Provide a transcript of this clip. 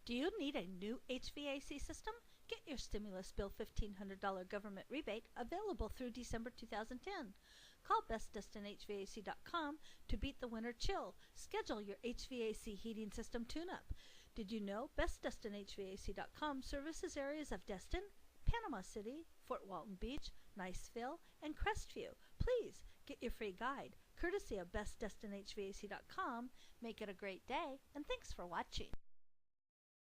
Do you need a new HVAC system? Get your stimulus bill $1,500 government rebate available through December 2010. Call bestdestinhvac.com to beat the winter chill. Schedule your HVAC heating system tune-up. Did you know bestdestinhvac.com services areas of Destin, Panama City, Fort Walton Beach, Niceville, and Crestview? Please get your free guide, courtesy of bestdestinhvac.com. Make it a great day, and thanks for watching.